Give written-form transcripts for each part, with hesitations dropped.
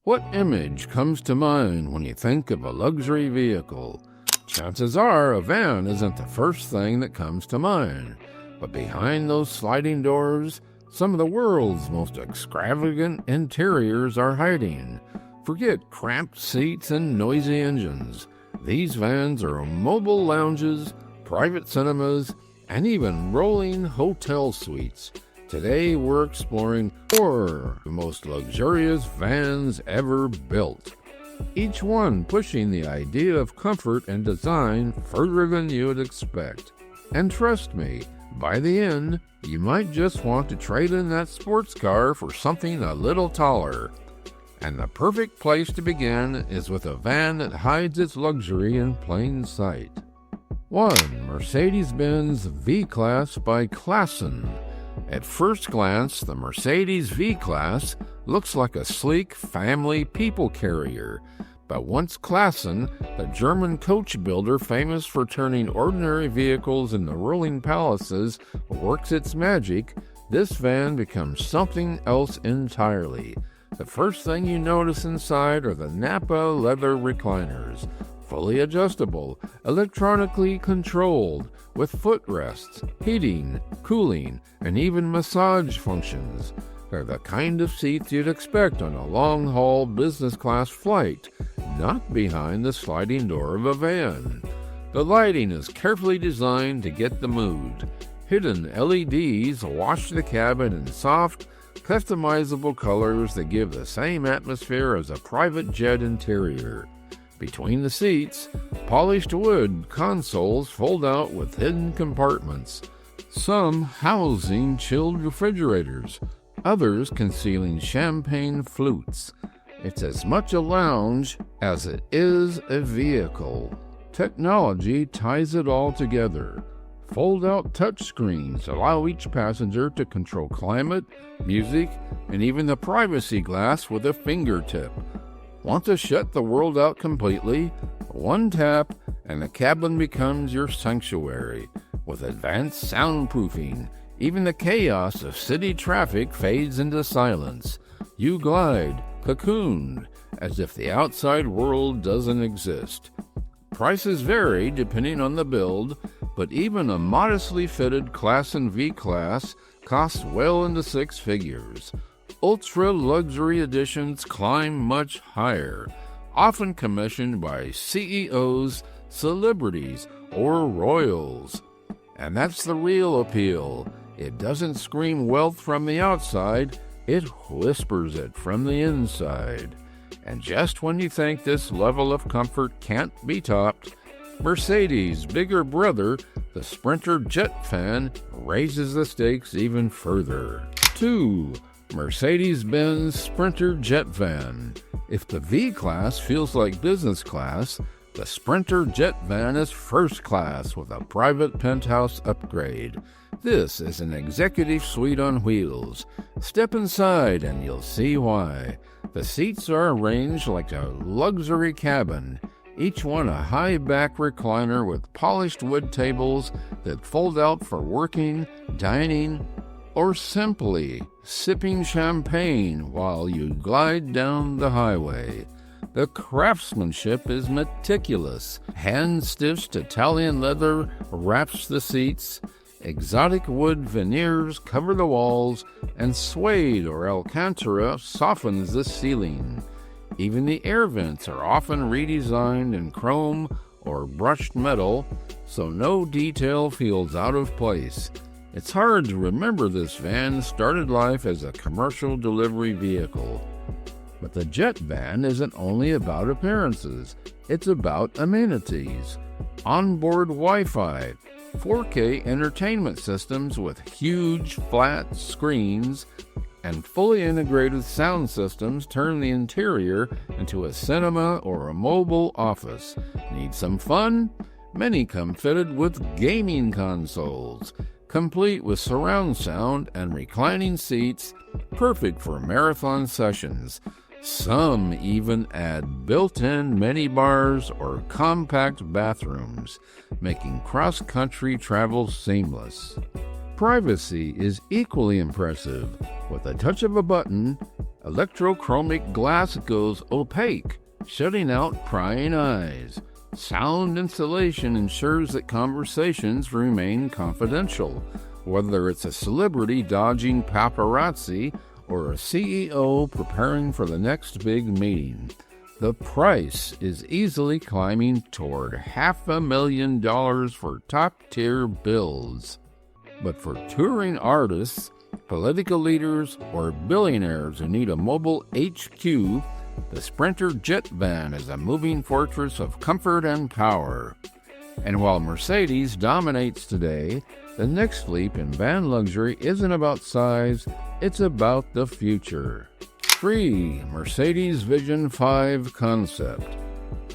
What image comes to mind when you think of a luxury vehicle? Chances are a van isn't the first thing that comes to mind. But behind those sliding doors, some of the world's most extravagant interiors are hiding. Forget cramped seats and noisy engines. These vans are mobile lounges, private cinemas, and even rolling hotel suites. Today we're exploring 4 of the most luxurious vans ever built, each one pushing the idea of comfort and design further than you would expect. And trust me, by the end, you might just want to trade in that sports car for something a little taller. And the perfect place to begin is with a van that hides its luxury in plain sight. 1. Mercedes-Benz V-Class by Classen. At first glance, the Mercedes V-Class looks like a sleek family people carrier. But once Classen, the German coach builder famous for turning ordinary vehicles into rolling palaces, works its magic, this van becomes something else entirely. The first thing you notice inside are the Napa leather recliners, fully adjustable, electronically controlled, with footrests, heating, cooling, and even massage functions. They're the kind of seats you'd expect on a long-haul business class flight, not behind the sliding door of a van. The lighting is carefully designed to get the mood. Hidden LEDs wash the cabin in soft, customizable colors that give the same atmosphere as a private jet interior. Between the seats, polished wood consoles fold out with hidden compartments, some housing chilled refrigerators, others concealing champagne flutes. It's as much a lounge as it is a vehicle. Technology ties it all together. Fold-out touchscreens allow each passenger to control climate, music, and even the privacy glass with a fingertip. Want to shut the world out completely? One tap, and the cabin becomes your sanctuary. With advanced soundproofing, even the chaos of city traffic fades into silence. You glide, cocooned, as if the outside world doesn't exist. Prices vary depending on the build, but even a modestly fitted Classen V-Class costs well into 6 figures. Ultra-luxury editions climb much higher, often commissioned by CEOs, celebrities, or royals. And that's the real appeal. It doesn't scream wealth from the outside, it whispers it from the inside. And just when you think this level of comfort can't be topped, Mercedes' bigger brother, the Sprinter jet fan, raises the stakes even further. 2. Mercedes-Benz Sprinter jet van. If the V-Class feels like business class, the Sprinter jet van is first class with a private penthouse upgrade. This is an executive suite on wheels. Step inside and you'll see why. The seats are arranged like a luxury cabin, each one a high-back recliner with polished wood tables that fold out for working, dining, or simply sipping champagne while you glide down the highway. The craftsmanship is meticulous. Hand-stitched Italian leather wraps the seats, exotic wood veneers cover the walls, and suede or alcantara softens the ceiling. Even the air vents are often redesigned in chrome or brushed metal, so no detail feels out of place. It's hard to remember this van started life as a commercial delivery vehicle. But the jet van isn't only about appearances, it's about amenities. Onboard Wi-Fi, 4K entertainment systems with huge flat screens, and fully integrated sound systems turn the interior into a cinema or a mobile office. Need some fun? Many come fitted with gaming consoles, complete with surround sound and reclining seats, perfect for marathon sessions. Some even add built-in minibars or compact bathrooms, making cross-country travel seamless. Privacy is equally impressive. With a touch of a button, Electrochromic glass goes opaque, shutting out prying eyes. Sound insulation ensures that conversations remain confidential, whether it's a celebrity dodging paparazzi or a CEO preparing for the next big meeting. The price is easily climbing toward $500,000 for top-tier builds. But for touring artists, political leaders, or billionaires who need a mobile HQ, the Sprinter jet van is a moving fortress of comfort and power. And while Mercedes dominates today, the next leap in van luxury isn't about size, it's about the future. 3. Mercedes Vision 5 concept.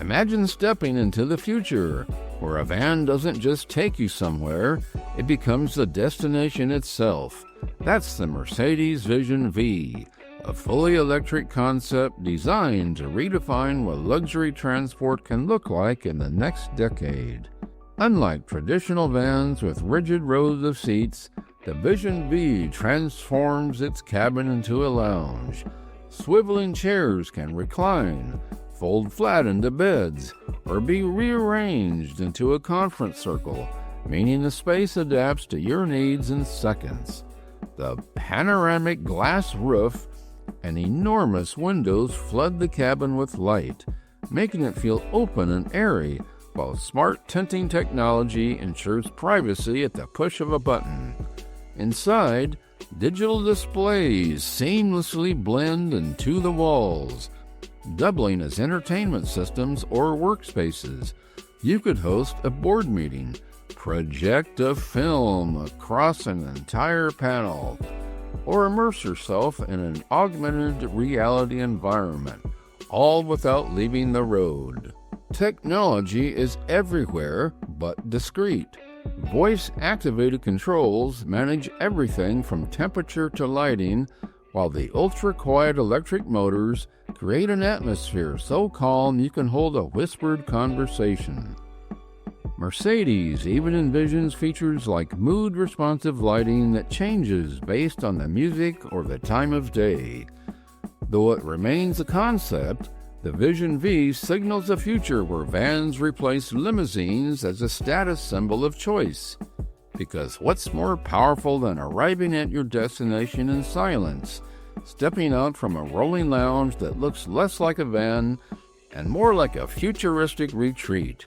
Imagine stepping into the future, where a van doesn't just take you somewhere, it becomes the destination itself. That's the Mercedes Vision V, a fully electric concept designed to redefine what luxury transport can look like in the next decade. Unlike traditional vans with rigid rows of seats, the Vision V transforms its cabin into a lounge. Swiveling chairs can recline, fold flat into beds, or be rearranged into a conference circle, meaning the space adapts to your needs in seconds. The panoramic glass roof and enormous windows flood the cabin with light, making it feel open and airy, while smart tinting technology ensures privacy at the push of a button. Inside, digital displays seamlessly blend into the walls, doubling as entertainment systems or workspaces. You could host a board meeting, project a film across an entire panel, or immerse yourself in an augmented reality environment, all without leaving the road. Technology is everywhere but discreet. Voice-activated controls manage everything from temperature to lighting, while the ultra-quiet electric motors create an atmosphere so calm you can hold a whispered conversation. Mercedes even envisions features like mood-responsive lighting that changes based on the music or the time of day. Though it remains a concept, the Vision V signals a future where vans replace limousines as a status symbol of choice. Because what's more powerful than arriving at your destination in silence, stepping out from a rolling lounge that looks less like a van and more like a futuristic retreat?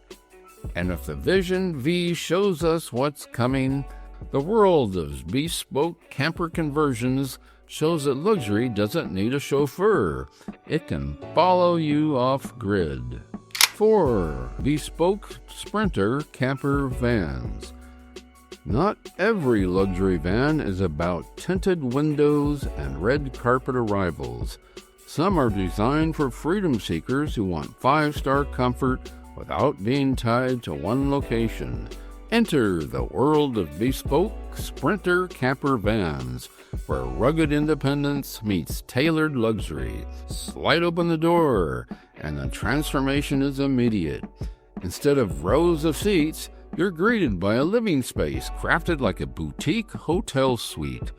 And if the Vision V shows us what's coming, the world of bespoke camper conversions shows that luxury doesn't need a chauffeur. It can follow you off-grid. 4. Bespoke Sprinter camper vans. Not every luxury van is about tinted windows and red carpet arrivals. Some are designed for freedom seekers who want 5-star comfort without being tied to one location. Enter the world of bespoke Sprinter camper vans, where rugged independence meets tailored luxury. Slide open the door, and the transformation is immediate. Instead of rows of seats, you're greeted by a living space crafted like a boutique hotel suite.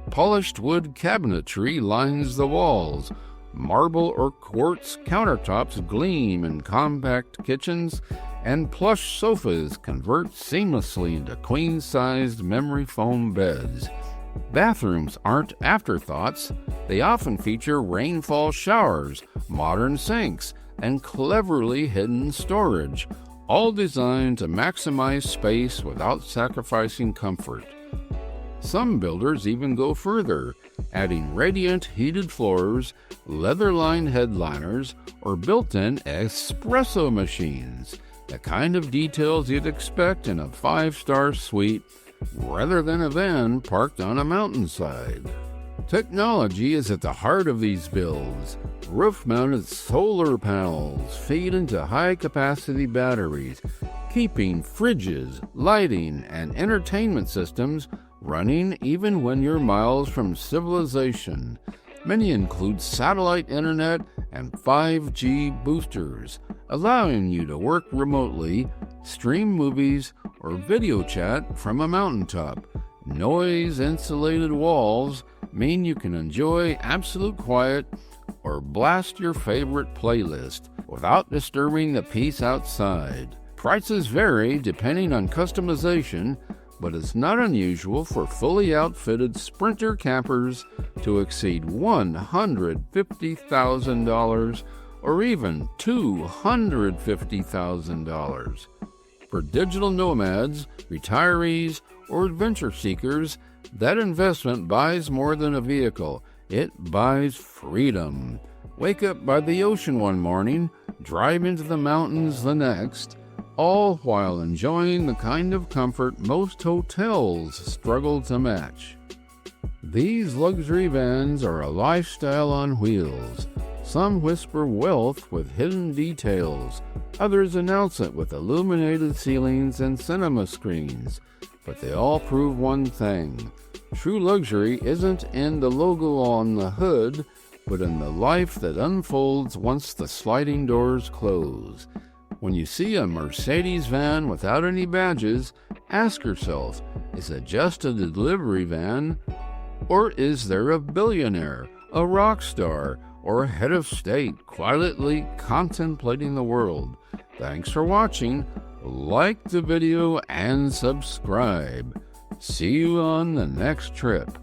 Polished wood cabinetry lines the walls. Marble or quartz countertops gleam in compact kitchens, and plush sofas convert seamlessly into queen-sized memory foam beds. Bathrooms aren't afterthoughts. They often feature rainfall showers, modern sinks, and cleverly hidden storage, all designed to maximize space without sacrificing comfort. Some builders even go further, adding radiant heated floors, leather-lined headliners, or built-in espresso machines, the kind of details you'd expect in a 5-star suite rather than a van parked on a mountainside. Technology is at the heart of these builds. Roof-mounted solar panels feed into high-capacity batteries, keeping fridges, lighting, and entertainment systems running even when you're miles from civilization. Many include satellite internet and 5G boosters, allowing you to work remotely, stream movies, or video chat from a mountaintop. Noise-insulated walls mean you can enjoy absolute quiet or blast your favorite playlist without disturbing the peace outside. Prices vary depending on customization, but it's not unusual for fully outfitted Sprinter campers to exceed $150,000 or even $250,000. For digital nomads, retirees, or adventure seekers, that investment buys more than a vehicle. It buys freedom. Wake up by the ocean one morning, drive into the mountains the next, all while enjoying the kind of comfort most hotels struggle to match. These luxury vans are a lifestyle on wheels. Some whisper wealth with hidden details. Others announce it with illuminated ceilings and cinema screens. But they all prove one thing. True luxury isn't in the logo on the hood, but in the life that unfolds once the sliding doors close. When you see a Mercedes van without any badges, ask yourself, is it just a delivery van? Or is there a billionaire, a rock star, or a head of state quietly contemplating the world? Thanks for watching. Like the video and subscribe. See you on the next trip.